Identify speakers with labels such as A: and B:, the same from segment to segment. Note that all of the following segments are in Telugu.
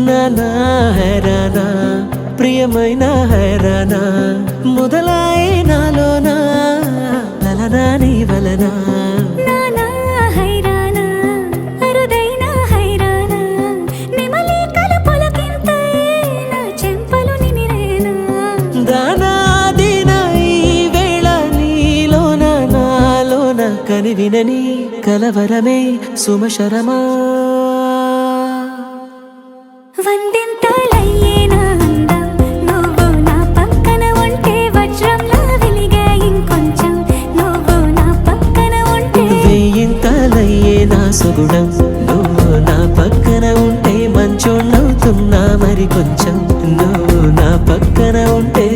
A: నానా హైరానా ప్రియమైన హైరానా మొదలై నాలోనా లలనా నీ వలనా
B: నానా హైరానా అరుదైన హైరానా నెమలి కలపులకింతై నా చెంపలు నిమిరేనా
A: దానాదిన ఈ వేళ నీలోన నాలోన కనివినని కలవరమే సుమశరమా
B: వందింతలయ్యేనా అందం నువ్వు నా పక్కన ఉంటే వజ్రంలా వెలిగే ఇంకొంచెం నువ్వు నా పక్కన ఉంటే
A: వెయ్యింతలయ్యే నా సుగుణం నువ్వు నా పక్కన ఉంటే మంచోళ్ళవుతున్నా మరి కొంచెం నువ్వు నా పక్కన ఉంటే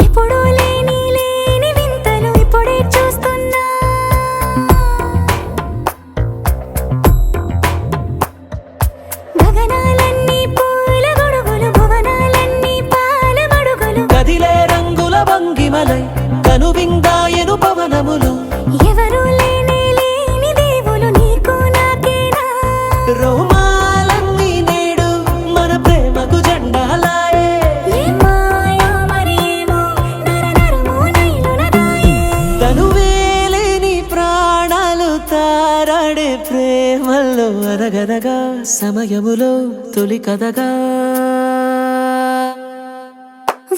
B: ఎప్పుడూ లేని వింతలు ఇప్పుడే చూస్తున్నా గగనాలన్నీ పూల గొడుగులు భువనాలన్నీ పాల గొడుగులు
A: కదిలే రంగుల భంగిమలై కనువిందాయను పవనములు
B: ఎవరు లేని దేవులు నీకు నాకేనా
A: రోమాలన్నీ నేడు మన ప్రేమకు జెండాలాయే
B: ఏ మాయో మరి ఏమో నరనరమో నైలున దాయే
A: తనువేలేని ప్రాణాలు తారాడే ప్రేమల్లో అనగనగా సమయములో తొలి కథగా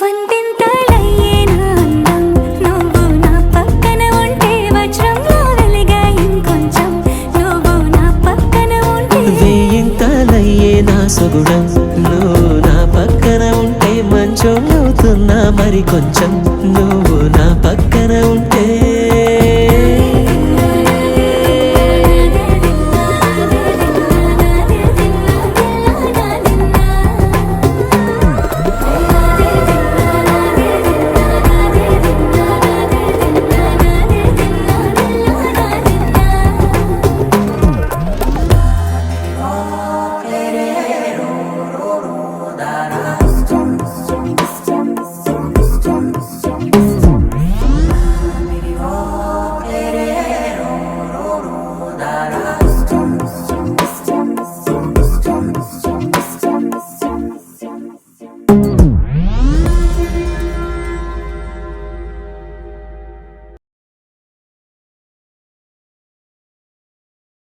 B: వందింతలయ్యేనా అందం నువ్వు నా పక్కన ఉంటే వజ్రంలా వెలిగే ఇంకొంచెం నువ్వు నా పక్కన ఉంటే
A: వెయ్యింతలయ్యే నా సుగుణం నువ్వు నా పక్కన ఉంటే మంచోళ్ళవుతున్నా మరి కొంచెం నువ్వు నా పక్కన ఉంటే